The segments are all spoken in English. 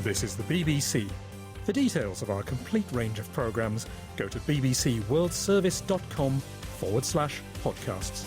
This is the BBC. For details of our complete range of programmes, go to bbcworldservice.com/podcasts.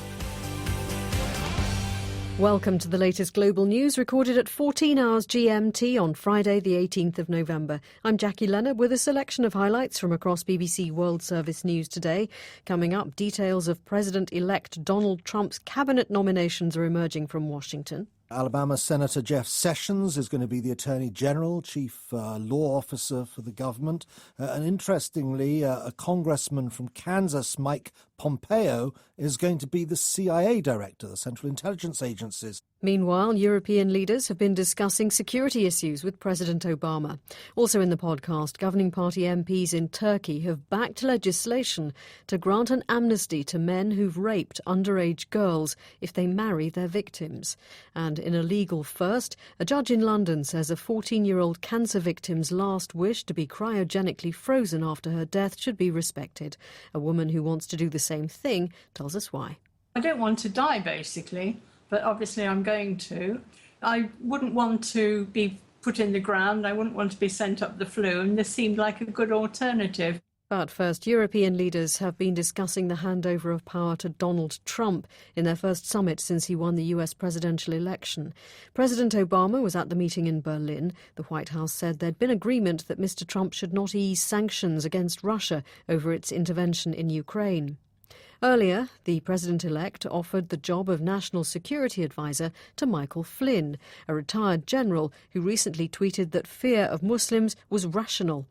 Welcome to the latest global news recorded at 14 hours GMT on Friday the 18th of November. I'm Jackie Leonard with a selection of highlights from across BBC World Service news today. Coming up, details of President-elect Donald Trump's cabinet nominations are emerging from Washington. Alabama Senator Jeff Sessions is going to be the Attorney General, Chief Law Officer for the government. And interestingly, a congressman from Kansas, Mike Pompeo, is going to be the CIA Director, the Central Intelligence Agency's. Meanwhile, European leaders have been discussing security issues with President Obama. Also in the podcast, governing party MPs in Turkey have backed legislation to grant an amnesty to men who've raped underage girls if they marry their victims. And in a legal first, a judge in London says a 14-year-old cancer victim's last wish to be cryogenically frozen after her death should be respected. A woman who wants to do the same thing tells us why. I don't want to die, basically. But obviously I'm going to. I wouldn't want to be put in the ground. I wouldn't want to be sent up the flue, and this seemed like a good alternative. But first, European leaders have been discussing the handover of power to Donald Trump in their first summit since he won the US presidential election. President Obama was at the meeting in Berlin. The White House said there'd been agreement that Mr. Trump should not ease sanctions against Russia over its intervention in Ukraine. Earlier, the president-elect offered the job of National Security Advisor to Michael Flynn, a retired general who recently tweeted that fear of Muslims was rational.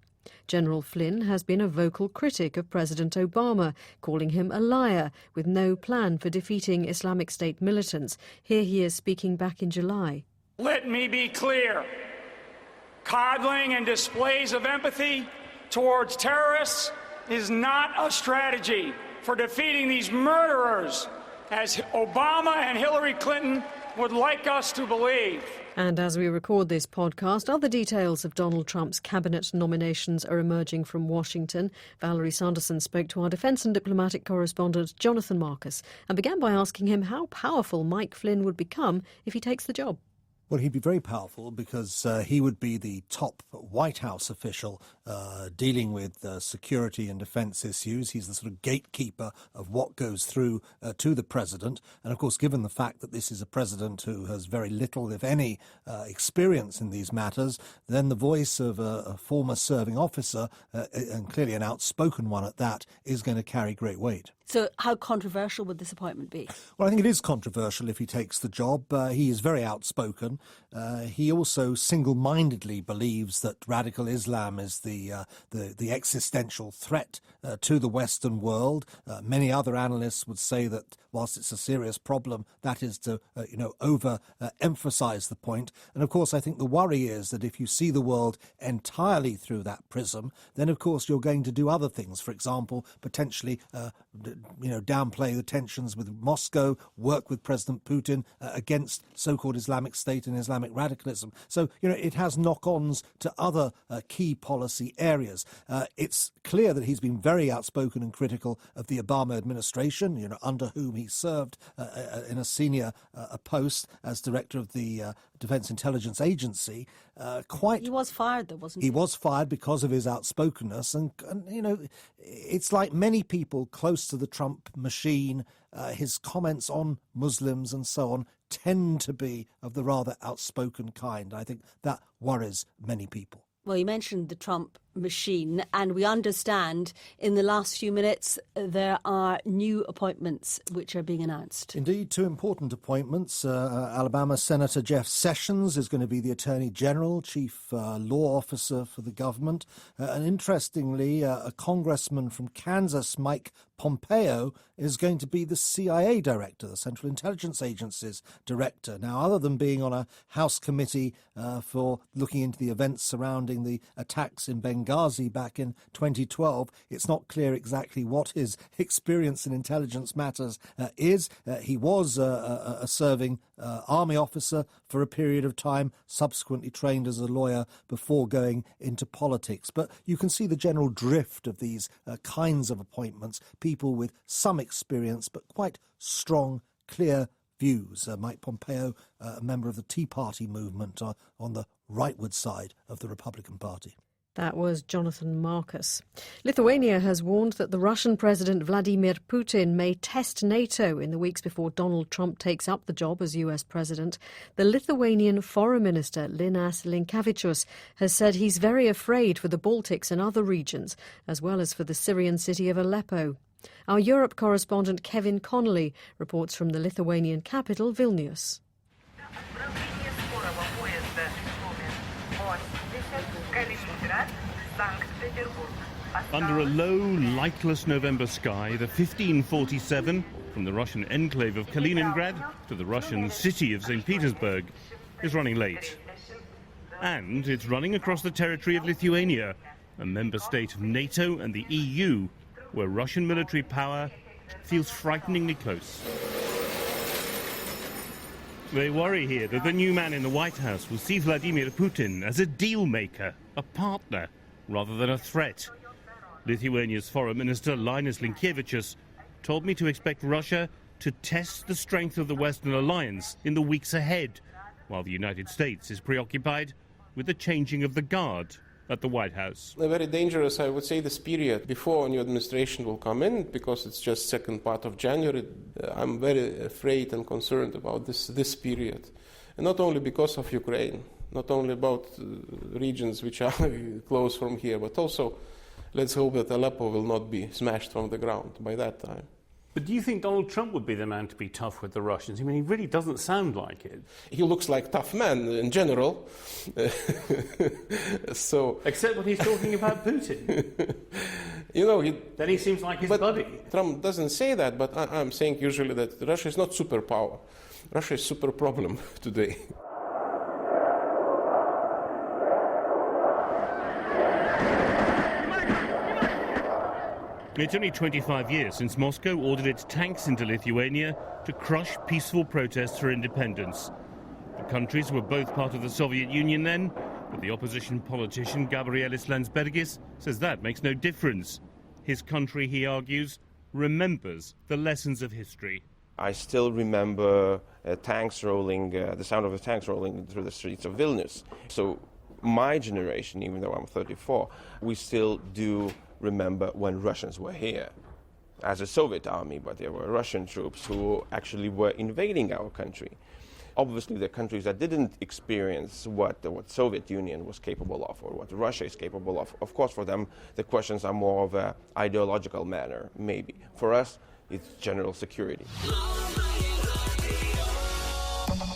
General Flynn has been a vocal critic of President Obama, calling him a liar with no plan for defeating Islamic State militants. Here he is speaking back in July. Let me be clear. Coddling and displays of empathy towards terrorists is not a strategy for defeating these murderers, as Obama and Hillary Clinton would like us to believe. And as we record this podcast, other details of Donald Trump's cabinet nominations are emerging from Washington. Valerie Sanderson spoke to our defence and diplomatic correspondent Jonathan Marcus and began by asking him how powerful Mike Flynn would become if he takes the job. Well, he'd be very powerful because he would be the top White House official dealing with security and defence issues. He's the sort of gatekeeper of what goes through to the president. And of course, given the fact that this is a president who has very little, if any, experience in these matters, then the voice of a former serving officer, and clearly an outspoken one at that, is going to carry great weight. So how controversial would this appointment be? Well, I think it is controversial if he takes the job. He is very outspoken. He also single-mindedly believes that radical Islam is the existential threat to the Western world. Many other analysts would say that whilst it's a serious problem, that is to emphasize the point. And of course, I think the worry is that if you see the world entirely through that prism, then of course you're going to do other things. For example, potentially downplay the tensions with Moscow, work with President Putin against so-called Islamic State and Islamic radicalism. So, it has knock-ons to other key policy areas. It's clear that he's been very outspoken and critical of the Obama administration, under whom he served in a senior post as director of the Defense Intelligence Agency. He was fired, though, wasn't he? He was fired because of his outspokenness. And it's like many people close to the Trump machine, his comments on Muslims and so on tend to be of the rather outspoken kind. I think that worries many people. Well, you mentioned the Trump machine, and we understand in the last few minutes there are new appointments which are being announced. Indeed, two important appointments. Alabama Senator Jeff Sessions is going to be the Attorney General, Chief Law Officer for the government. And interestingly, a congressman from Kansas, Mike Pompeo, is going to be the CIA Director, the Central Intelligence Agency's Director. Now, other than being on a House committee for looking into the events surrounding the attacks in Benghazi back in 2012, it's not clear exactly what his experience in intelligence matters is. He was a serving army officer for a period of time, subsequently trained as a lawyer before going into politics. But you can see the general drift of these kinds of appointments, people with some experience but quite strong, clear views. Mike Pompeo, a member of the Tea Party movement on the rightward side of the Republican Party. That was Jonathan Marcus. Lithuania has warned that the Russian President Vladimir Putin may test NATO in the weeks before Donald Trump takes up the job as US President. The Lithuanian Foreign Minister Linas Linkevičius has said he's very afraid for the Baltics and other regions, as well as for the Syrian city of Aleppo. Our Europe correspondent Kevin Connolly reports from the Lithuanian capital, Vilnius. Under a low, lightless November sky, the 1547, from the Russian enclave of Kaliningrad to the Russian city of St. Petersburg, is running late. And it's running across the territory of Lithuania, a member state of NATO and the EU, where Russian military power feels frighteningly close. They worry here that the new man in the White House will see Vladimir Putin as a deal maker, a partner, rather than a threat. Lithuania's Foreign Minister Linas Linkevičius told me to expect Russia to test the strength of the Western alliance in the weeks ahead, while the United States is preoccupied with the changing of the guard at the White House. Very dangerous, I would say, this period before a new administration will come in, because it's just second part of January. I'm very afraid and concerned about this period. And not only because of Ukraine, not only about regions which are close from here, but also let's hope that Aleppo will not be smashed from the ground by that time. But do you think Donald Trump would be the man to be tough with the Russians? I mean, he really doesn't sound like it. He looks like a tough man in general. So, except when he's talking about Putin. Then he seems like his buddy. Trump doesn't say that, but I'm saying usually that Russia is not superpower. Russia is super problem today. It's only 25 years since Moscow ordered its tanks into Lithuania to crush peaceful protests for independence. The countries were both part of the Soviet Union then, but the opposition politician Gabrielis Landsbergis says that makes no difference. His country, he argues, remembers the lessons of history. I still remember tanks rolling, the sound of the tanks rolling through the streets of Vilnius. So my generation, even though I'm 34, we still do remember when Russians were here as a Soviet army, but there were Russian troops who actually were invading our country. Obviously, the countries that didn't experience what Soviet Union was capable of or what Russia is capable of course, for them, the questions are more of an ideological manner, maybe. For us, it's general security.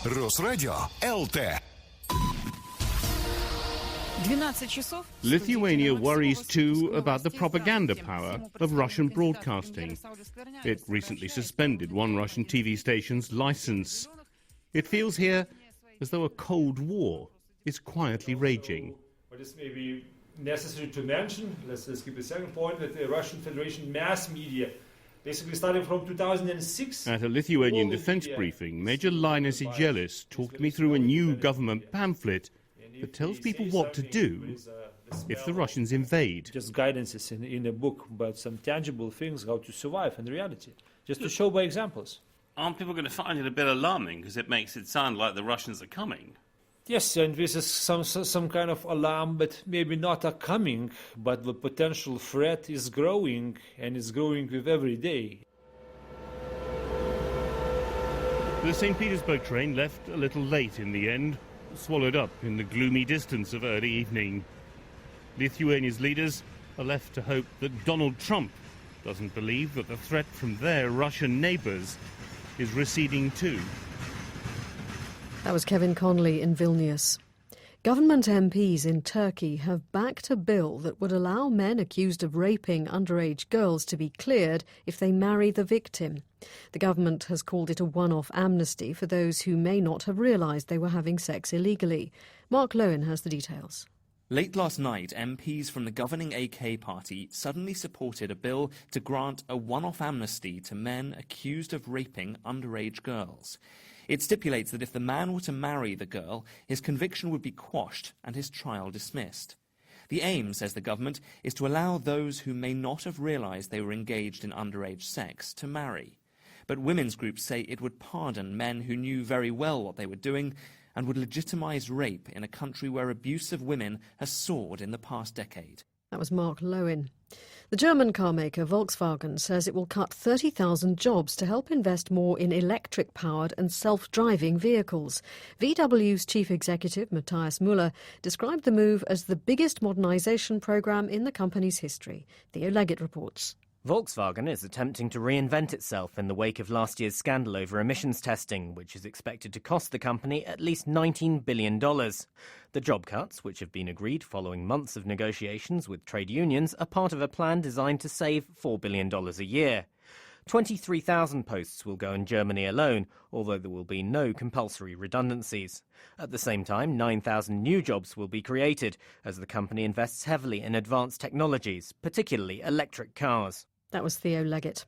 Росрадио ЛТ. Lithuania worries too about the propaganda power of Russian broadcasting. It recently suspended one Russian TV station's license. It feels here as though a Cold War is quietly raging. But this may be necessary to mention, let's skip the second point, that the Russian Federation mass media, basically starting from 2006... At a Lithuanian defense briefing, Major Linas Igelis talked me through a new government pamphlet that tells people what to do if the Russians invade. Just guidances in a book, but some tangible things, how to survive in reality, just to show by examples. Aren't people going to find it a bit alarming because it makes it sound like the Russians are coming? Yes, and this is some kind of alarm, but maybe not a coming, but the potential threat is growing, and it's growing with every day. The St. Petersburg train left a little late in the end, swallowed up in the gloomy distance of early evening. Lithuania's leaders are left to hope that Donald Trump doesn't believe that the threat from their Russian neighbours is receding too. That was Kevin Connolly in Vilnius. Government MPs in Turkey have backed a bill that would allow men accused of raping underage girls to be cleared if they marry the victim. The government has called it a one-off amnesty for those who may not have realised they were having sex illegally. Mark Lowen has the details. Late last night, MPs from the governing AK party suddenly supported a bill to grant a one-off amnesty to men accused of raping underage girls. It stipulates that if the man were to marry the girl, his conviction would be quashed and his trial dismissed. The aim, says the government, is to allow those who may not have realised they were engaged in underage sex to marry. But women's groups say it would pardon men who knew very well what they were doing and would legitimise rape in a country where abuse of women has soared in the past decade. That was Mark Lowen. The German car maker Volkswagen says it will cut 30,000 jobs to help invest more in electric-powered and self-driving vehicles. VW's chief executive, Matthias Müller, described the move as the biggest modernisation programme in the company's history. Theo Leggett reports. Volkswagen is attempting to reinvent itself in the wake of last year's scandal over emissions testing, which is expected to cost the company at least $19 billion. The job cuts, which have been agreed following months of negotiations with trade unions, are part of a plan designed to save $4 billion a year. 23,000 posts will go in Germany alone, although there will be no compulsory redundancies. At the same time, 9,000 new jobs will be created as the company invests heavily in advanced technologies, particularly electric cars. That was Theo Leggett.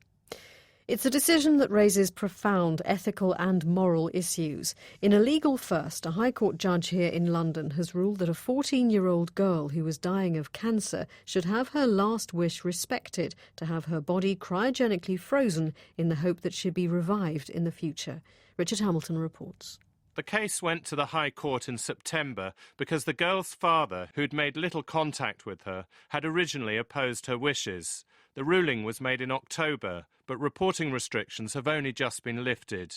It's a decision that raises profound ethical and moral issues. In a legal first, a High Court judge here in London has ruled that a 14-year-old girl who was dying of cancer should have her last wish respected, to have her body cryogenically frozen in the hope that she'd be revived in the future. Richard Hamilton reports. The case went to the High Court in September because the girl's father, who'd made little contact with her, had originally opposed her wishes. The ruling was made in October, but reporting restrictions have only just been lifted.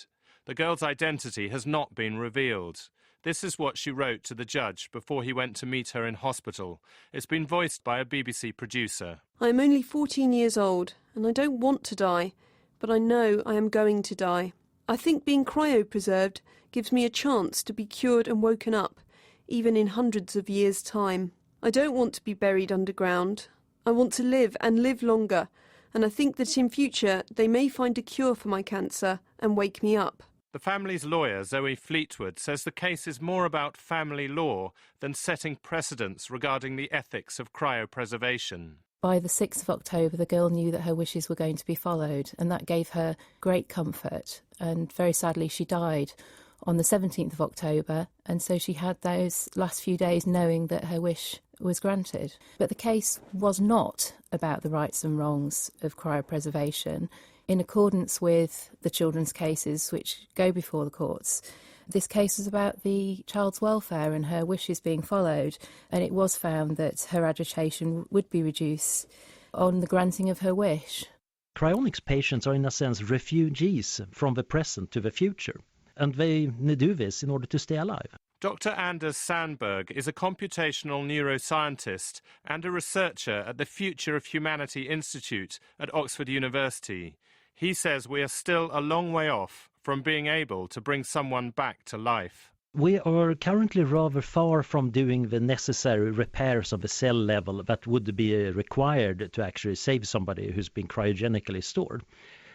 The girl's identity has not been revealed. This is what she wrote to the judge before he went to meet her in hospital. It's been voiced by a BBC producer. I am only 14 years old, and I don't want to die, but I know I am going to die. I think being cryopreserved gives me a chance to be cured and woken up, even in hundreds of years' time. I don't want to be buried underground. I want to live and live longer, and I think that in future they may find a cure for my cancer and wake me up. The family's lawyer, Zoe Fleetwood, says the case is more about family law than setting precedents regarding the ethics of cryopreservation. By the 6th of October, the girl knew that her wishes were going to be followed, and that gave her great comfort. And very sadly, she died on the 17th of October, and so she had those last few days knowing that her wish was granted. But the case was not about the rights and wrongs of cryopreservation. In accordance with the children's cases which go before the courts, this case was about the child's welfare and her wishes being followed, and it was found that her agitation would be reduced on the granting of her wish. Cryonics patients are in a sense refugees from the present to the future, and they do this in order to stay alive. Dr. Anders Sandberg is a computational neuroscientist and a researcher at the Future of Humanity Institute at Oxford University. He says we are still a long way off from being able to bring someone back to life. We are currently rather far from doing the necessary repairs of the cell level that would be required to actually save somebody who's been cryogenically stored.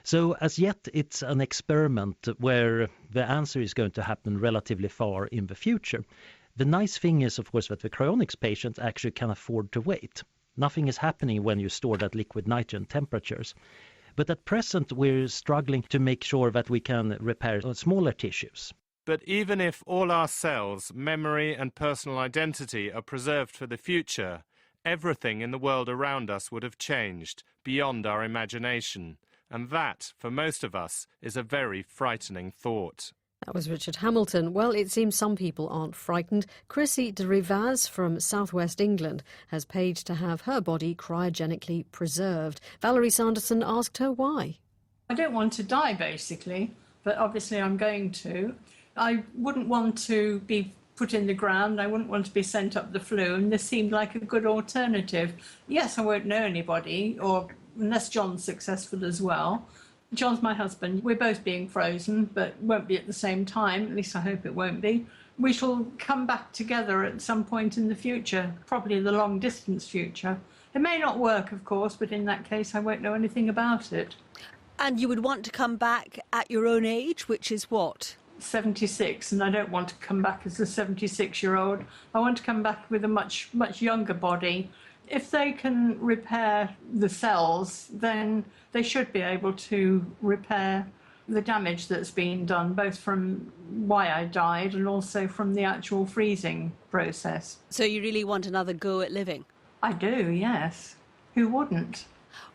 So as yet, it's an experiment where the answer is going to happen relatively far in the future. The nice thing is, of course, that the cryonics patients actually can afford to wait. Nothing is happening when you store at liquid nitrogen temperatures. But at present, we're struggling to make sure that we can repair smaller tissues. But even if all our cells, memory and personal identity are preserved for the future, everything in the world around us would have changed beyond our imagination. And that, for most of us, is a very frightening thought. That was Richard Hamilton. Well, it seems some people aren't frightened. Chrissy de Rivaz from southwest England has paid to have her body cryogenically preserved. Valerie Sanderson asked her why. I don't want to die, basically, but obviously I'm going to. I wouldn't want to be put in the ground. I wouldn't want to be sent up the flume. This seemed like a good alternative. Yes, I won't know anybody, or unless John's successful as well. John's my husband. We're both being frozen, but won't be at the same time. At least I hope it won't be. We shall come back together at some point in the future, probably the long-distance future. It may not work, of course, but in that case I won't know anything about it. And you would want to come back at your own age, which is what? 76, and I don't want to come back as a 76-year-old. I want to come back with a much younger body. If they can repair the cells, then they should be able to repair the damage that's been done, both from why I died and also from the actual freezing process. So you really want another go at living? I do, yes. Who wouldn't?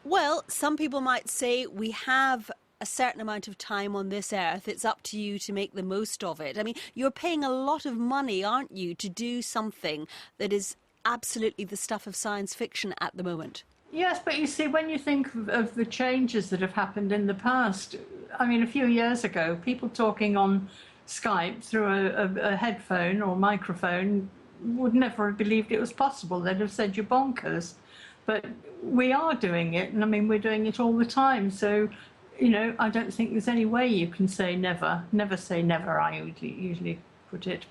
Well, some people might say we have a certain amount of time on this earth. It's up to you to make the most of it. I mean, you're paying a lot of money, aren't you, to do something that is absolutely the stuff of science fiction at the moment? Yes, but you see, when you think of the changes that have happened in the past, I mean, a few years ago, people talking on Skype through a headphone or microphone would never have believed it was possible. They'd have said you're bonkers. But we are doing it, and I mean, we're doing it all the time. So, you know, I don't think there's any way you can say never. Never say never, I usually put it.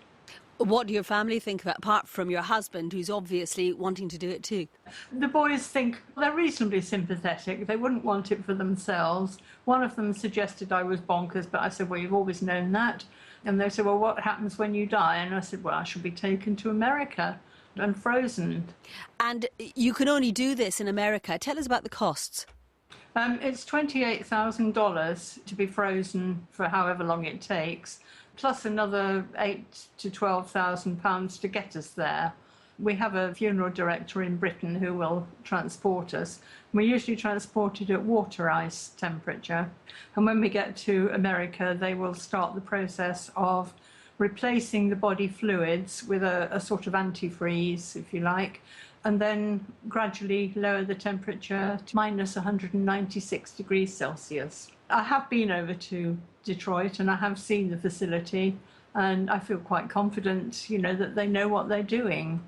What do your family think of it, apart from your husband, who's obviously wanting to do it too? The boys think they're reasonably sympathetic. They wouldn't want it for themselves. One of them suggested I was bonkers, but I said, well, you've always known that. And they said, well, what happens when you die? And I said, well, I shall be taken to America and frozen. And you can only do this in America. Tell us about the costs. It's $28,000 to be frozen for however long it takes, plus another £8,000 to £12,000 to get us there. We have a funeral director in Britain who will transport us. We're usually transported at water ice temperature. And when we get to America, they will start the process of replacing the body fluids with a sort of antifreeze, if you like, and then gradually lower the temperature to minus 196 degrees Celsius. I have been over to Detroit and I have seen the facility, and I feel quite confident, you know, that they know what they're doing.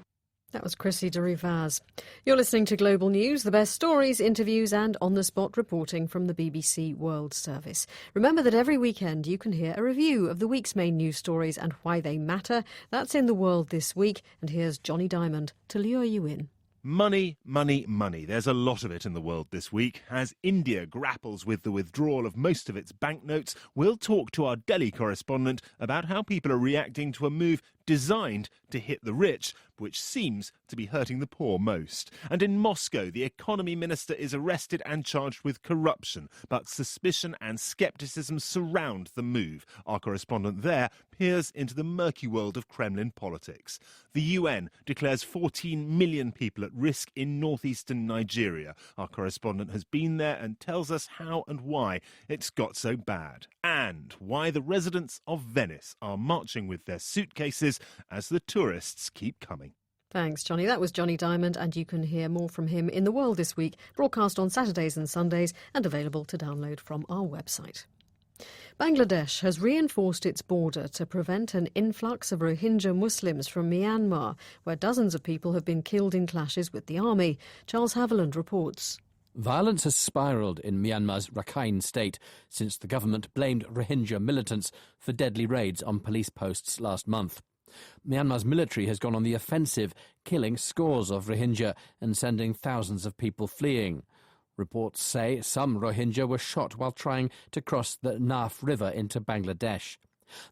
That was Chrissy de Rivaz. You're listening to Global News, the best stories, interviews and on-the-spot reporting from the BBC World Service. Remember that every weekend you can hear a review of the week's main news stories and why they matter. That's in the world this week. And here's Johnny Diamond to lure you in. Money, money, money. There's a lot of it in the world this week. As India grapples with the withdrawal of most of its banknotes, we'll talk to our Delhi correspondent about how people are reacting to a move designed to hit the rich, which seems to be hurting the poor most. And in Moscow, the economy minister is arrested and charged with corruption, but suspicion and scepticism surround the move. Our correspondent there peers into the murky world of Kremlin politics. The UN declares 14 million people at risk in northeastern Nigeria. Our correspondent has been there and tells us how and why it's got so bad, and why the residents of Venice are marching with their suitcases as the tourists keep coming. Thanks, Johnny. That was Johnny Diamond, and you can hear more from him in The World This Week, broadcast on Saturdays and Sundays and available to download from our website. Bangladesh has reinforced its border to prevent an influx of Rohingya Muslims from Myanmar, where dozens of people have been killed in clashes with the army. Charles Haviland reports. Violence has spiralled in Myanmar's Rakhine state since the government blamed Rohingya militants for deadly raids on police posts last month. Myanmar's military has gone on the offensive, killing scores of Rohingya and sending thousands of people fleeing. Reports say some Rohingya were shot while trying to cross the Naf River into Bangladesh.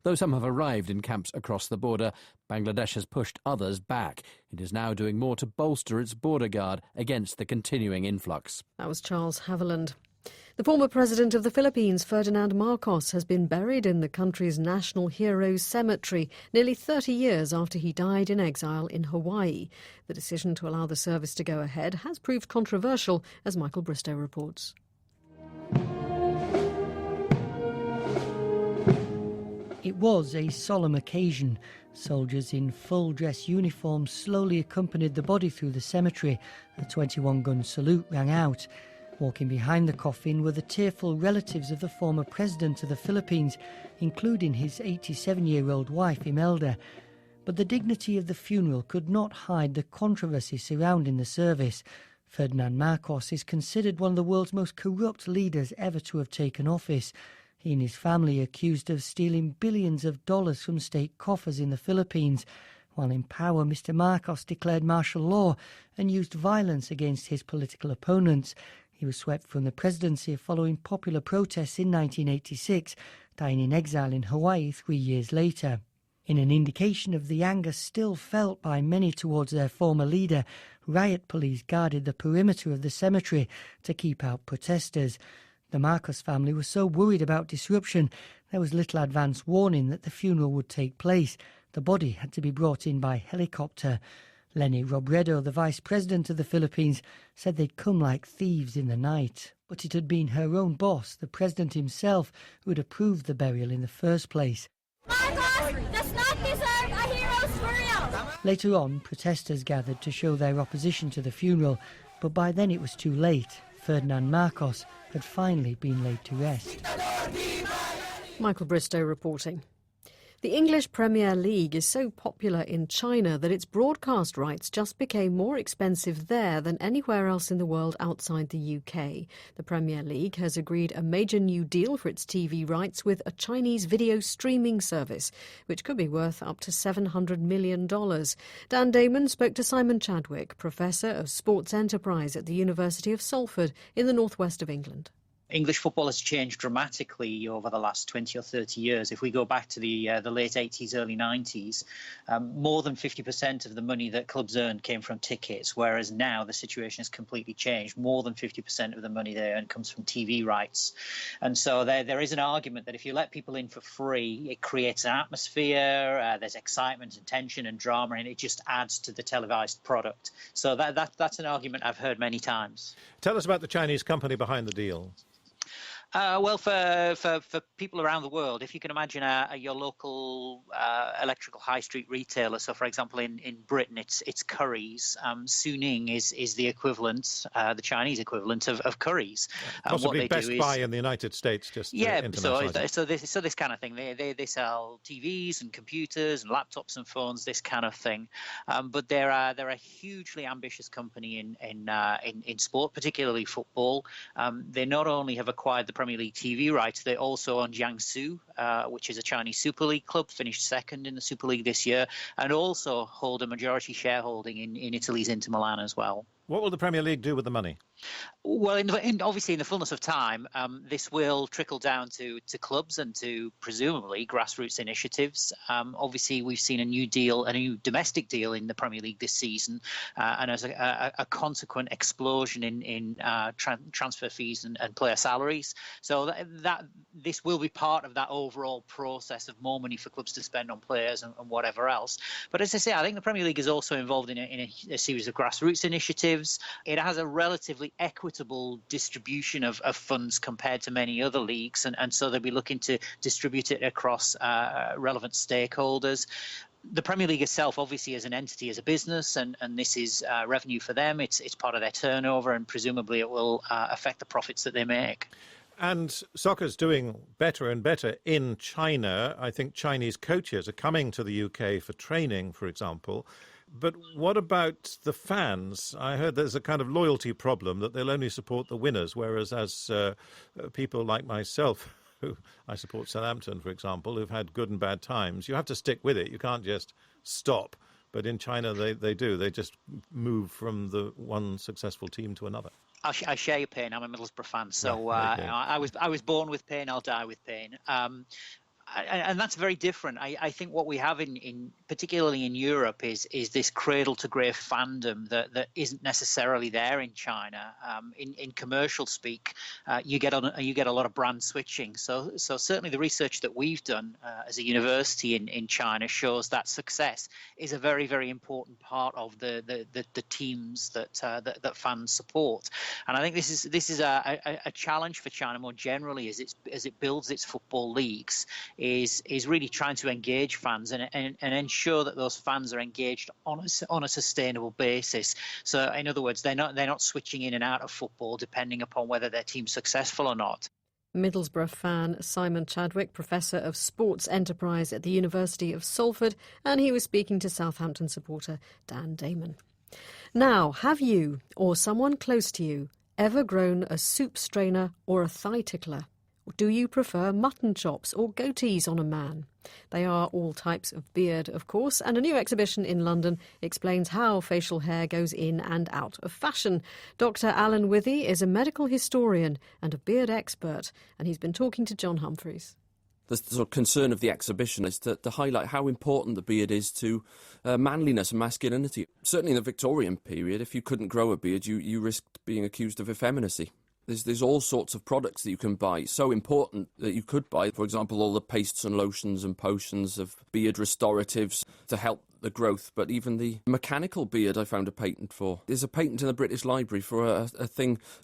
Though some have arrived in camps across the border, Bangladesh has pushed others back. It is now doing more to bolster its border guard against the continuing influx. That was Charles Haviland. The former president of the Philippines, Ferdinand Marcos, has been buried in the country's National Heroes Cemetery nearly 30 years after he died in exile in Hawaii. The decision to allow the service to go ahead has proved controversial, as Michael Bristow reports. It was a solemn occasion. Soldiers in full-dress uniforms slowly accompanied the body through the cemetery. A 21-gun salute rang out. Walking behind the coffin were the tearful relatives of the former president of the Philippines, including his 87-year-old wife, Imelda. But the dignity of the funeral could not hide the controversy surrounding the service. Ferdinand Marcos is considered one of the world's most corrupt leaders ever to have taken office. He and his family are accused of stealing billions of dollars from state coffers in the Philippines. While in power, Mr. Marcos declared martial law and used violence against his political opponents. He was swept from the presidency following popular protests in 1986, dying in exile in Hawaii 3 years later. In an indication of the anger still felt by many towards their former leader, riot police guarded the perimeter of the cemetery to keep out protesters. The Marcos family was so worried about disruption, there was little advance warning that the funeral would take place. The body had to be brought in by helicopter. Leni Robredo, the vice president of the Philippines, said they'd come like thieves in the night. But it had been her own boss, the president himself, who had approved the burial in the first place. Marcos does not deserve a hero's burial. Later on, protesters gathered to show their opposition to the funeral, but by then it was too late. Ferdinand Marcos had finally been laid to rest. Michael Bristow reporting. The English Premier League is so popular in China that its broadcast rights just became more expensive there than anywhere else in the world outside the UK. The Premier League has agreed a major new deal for its TV rights with a Chinese video streaming service, which could be worth up to $700 million. Dan Damon spoke to Simon Chadwick, Professor of Sports Enterprise at the University of Salford in the northwest of England. English football has changed dramatically over the last 20 or 30 years. If we go back to the late 80s, early 90s, more than 50% of the money that clubs earned came from tickets, whereas now the situation has completely changed. More than 50% of the money they earn comes from TV rights. And so there is an argument that if you let people in for free, it creates an atmosphere, there's excitement and tension and drama, and it just adds to the televised product. So that's an argument I've heard many times. Tell us about the Chinese company behind the deal. Well, for people around the world, if you can imagine your local electrical high street retailer. So, for example, in Britain, it's Currys. Suning is the equivalent, the Chinese equivalent of Currys. Possibly what Best Buy in the United States. Just so this kind of thing. They sell TVs and computers and laptops and phones, this kind of thing. But they're a hugely ambitious company in sport, particularly football. They not only have acquired the Premier League TV rights, they also own Jiangsu, which is a Chinese Super League club, finished second in the Super League this year, and also hold a majority shareholding in Italy's Inter Milan as well. What will the Premier League do with the money? Well, obviously, in the fullness of time, this will trickle down to clubs and to presumably grassroots initiatives. Obviously, we've seen a new domestic deal in the Premier League this season, and as a consequent explosion in transfer fees and player salaries. So that this will be part of that overall process of more money for clubs to spend on players and whatever else. But as I say, I think the Premier League is also involved in a series of grassroots initiatives. It has a relatively equitable distribution of funds compared to many other leagues, and so they'll be looking to distribute it across relevant stakeholders. The Premier League itself, obviously, as an entity, as a business, and this is revenue for them. It's part of their turnover, and presumably it will affect the profits that they make. And soccer's doing better and better in China. I think Chinese coaches are coming to the UK for training, for example. But what about the fans? I heard there's a kind of loyalty problem, that they'll only support the winners, whereas as people like myself, who I support Southampton, for example, who've had good and bad times, you have to stick with it. You can't just stop. But in China, they do. They just move from the one successful team to another. I share your pain. I'm a Middlesbrough fan, so I was born with pain. I'll die with pain. And that's very different. I think what we have in particularly in Europe is this cradle to grave fandom that isn't necessarily there in China. In commercial speak, you get a lot of brand switching. So certainly the research that we've done as a university in China shows that success is a very, very important part of the teams that fans support. And I think this is a challenge for China more generally as it builds its football leagues. Is really trying to engage fans and ensure that those fans are engaged on a sustainable basis. So, in other words, they're not switching in and out of football depending upon whether their team's successful or not. Middlesbrough fan Simon Chadwick, Professor of Sports Enterprise at the University of Salford, and he was speaking to Southampton supporter Dan Damon. Now, have you, or someone close to you, ever grown a soup strainer or a thigh tickler? Do you prefer mutton chops or goatees on a man? They are all types of beard, of course, and a new exhibition in London explains how facial hair goes in and out of fashion. Dr. Alan Withy is a medical historian and a beard expert, and he's been talking to John Humphreys. The sort of concern of the exhibition is to highlight how important the beard is to manliness and masculinity. Certainly in the Victorian period, if you couldn't grow a beard, you risked being accused of effeminacy. There's all sorts of products that you can buy, so important that you could buy, for example, all the pastes and lotions and potions of beard restoratives to help the growth, but even the mechanical beard I found a patent for. There's a patent in the British Library for a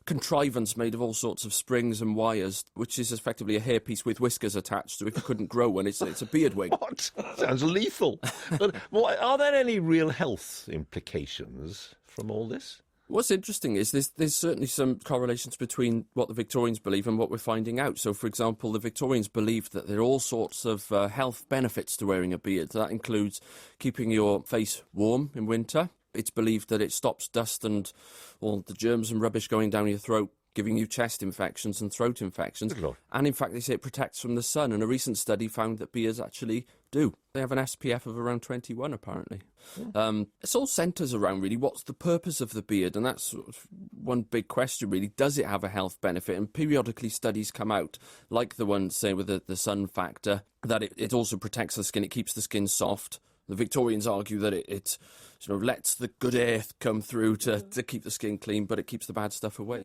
contrivance made of all sorts of springs and wires, which is effectively a hairpiece with whiskers attached, so if you couldn't grow one, it's a beard wig. What? Sounds lethal. But are there any real health implications from all this? What's interesting is there's certainly some correlations between what the Victorians believe and what we're finding out. So, for example, the Victorians believed that there are all sorts of health benefits to wearing a beard. That includes keeping your face warm in winter. It's believed that it stops dust and all the germs and rubbish going down your throat, giving you chest infections and throat infections. And in fact, they say it protects from the sun. And a recent study found that beards actually do. They have an SPF of around 21, apparently. It's all centres around, really, what's the purpose of the beard? And that's sort of one big question, really. Does it have a health benefit? And periodically studies come out, like the one, say, with the sun factor, that it also protects the skin. It keeps the skin soft. The Victorians argue that it sort of lets the good air come through to keep the skin clean, but it keeps the bad stuff away.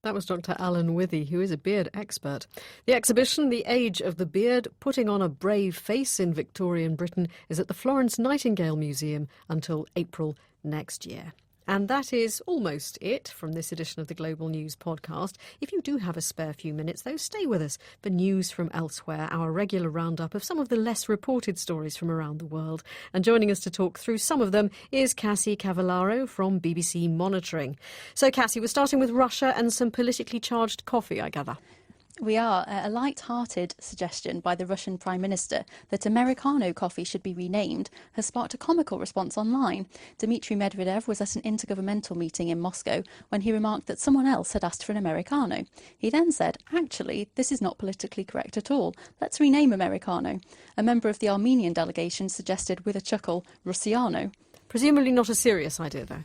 That was Dr. Alan Withy, who is a beard expert. The exhibition, The Age of the Beard, Putting on a Brave Face in Victorian Britain, is at the Florence Nightingale Museum until April next year. And that is almost it from this edition of the Global News podcast. If you do have a spare few minutes, though, stay with us for news from elsewhere, our regular roundup of some of the less reported stories from around the world. And joining us to talk through some of them is Cassie Cavallaro from BBC Monitoring. So, Cassie, we're starting with Russia and some politically charged coffee, I gather. We are. A light-hearted suggestion by the Russian Prime Minister that Americano coffee should be renamed has sparked a comical response online. Dmitry Medvedev was at an intergovernmental meeting in Moscow when he remarked that someone else had asked for an Americano. He then said, actually, this is not politically correct at all. Let's rename Americano. A member of the Armenian delegation suggested with a chuckle, Russiano. Presumably not a serious idea, though.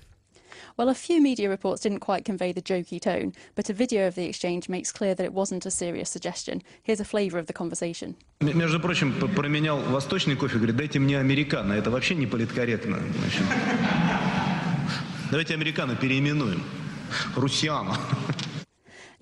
Well, a few media reports didn't quite convey the jokey tone, but a video of the exchange makes clear that it wasn't a serious suggestion. Here's a flavour of the conversation. Между прочим, променял восточный кофе, говорит, дайте мне американо, это вообще не политкорректно. Давайте американо переименуем. Руссиано.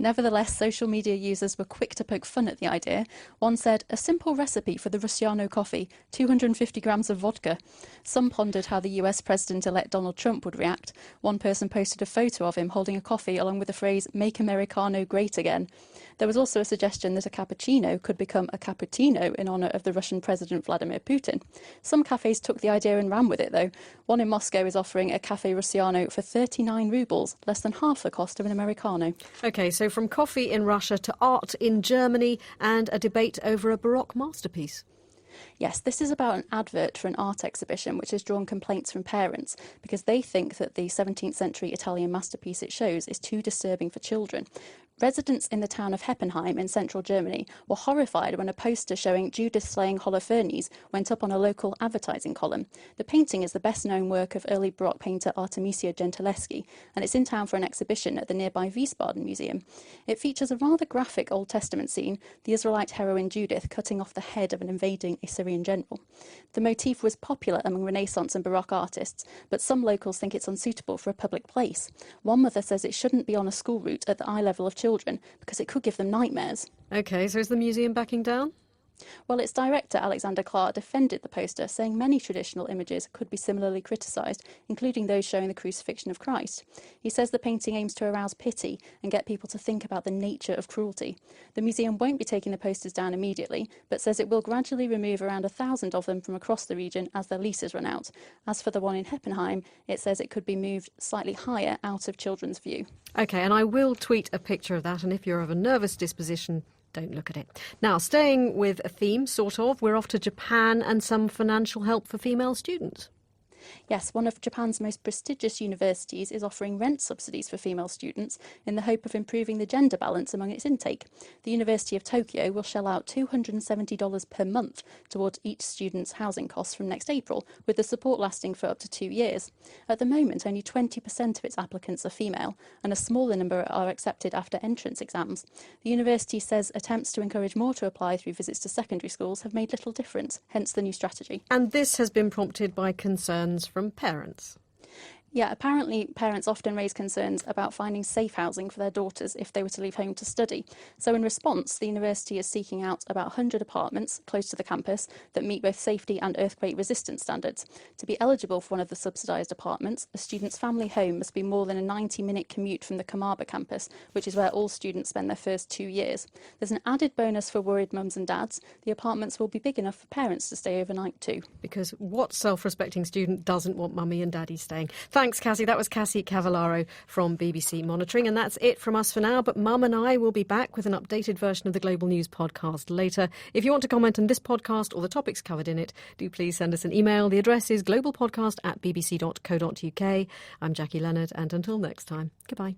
Nevertheless, social media users were quick to poke fun at the idea. One said, a simple recipe for the Russiano coffee, 250 grams of vodka. Some pondered how the US President-elect Donald Trump would react. One person posted a photo of him holding a coffee along with the phrase, make Americano great again. There was also a suggestion that a cappuccino could become a cappuccino in honour of the Russian President Vladimir Putin. Some cafes took the idea and ran with it, though. One in Moscow is offering a Cafe Russiano for 39 rubles, less than half the cost of an Americano. OK, so from coffee in Russia to art in Germany and a debate over a Baroque masterpiece. Yes, this is about an advert for an art exhibition which has drawn complaints from parents because they think that the 17th century Italian masterpiece it shows is too disturbing for children. Residents in the town of Heppenheim in central Germany were horrified when a poster showing Judith slaying Holofernes went up on a local advertising column. The painting is the best-known work of early Baroque painter Artemisia Gentileschi, and it's in town for an exhibition at the nearby Wiesbaden Museum. It features a rather graphic Old Testament scene, the Israelite heroine Judith cutting off the head of an invading Assyrian general. The motif was popular among Renaissance and Baroque artists, but some locals think it's unsuitable for a public place. One mother says it shouldn't be on a school route at the eye level of children because it could give them nightmares. OK, so is the museum backing down? Well, its director, Alexander Clark, defended the poster, saying many traditional images could be similarly criticised, including those showing the crucifixion of Christ. He says the painting aims to arouse pity and get people to think about the nature of cruelty. The museum won't be taking the posters down immediately, but says it will gradually remove around 1,000 of them from across the region as their leases run out. As for the one in Heppenheim, it says it could be moved slightly higher out of children's view. OK, and I will tweet a picture of that, and if you're of a nervous disposition, don't look at it. Now, staying with a theme, sort of, we're off to Japan and some financial help for female students. Yes, one of Japan's most prestigious universities is offering rent subsidies for female students in the hope of improving the gender balance among its intake. The University of Tokyo will shell out $270 per month towards each student's housing costs from next April, with the support lasting for up to 2 years. At the moment, only 20% of its applicants are female, and a smaller number are accepted after entrance exams. The university says attempts to encourage more to apply through visits to secondary schools have made little difference, hence the new strategy. And this has been prompted by concerns from parents. Yeah, apparently parents often raise concerns about finding safe housing for their daughters if they were to leave home to study. So in response, the university is seeking out about 100 apartments close to the campus that meet both safety and earthquake resistance standards. To be eligible for one of the subsidised apartments, a student's family home must be more than a 90-minute commute from the Kamaba campus, which is where all students spend their first 2 years. There's an added bonus for worried mums and dads. The apartments will be big enough for parents to stay overnight too. Because what self-respecting student doesn't want mummy and daddy staying? Thanks, Cassie. That was Cassie Cavallaro from BBC Monitoring. And that's it from us for now. But Mum and I will be back with an updated version of the Global News podcast later. If you want to comment on this podcast or the topics covered in it, do please send us an email. The address is globalpodcast@bbc.co.uk. I'm Jackie Leonard, and until next time, goodbye.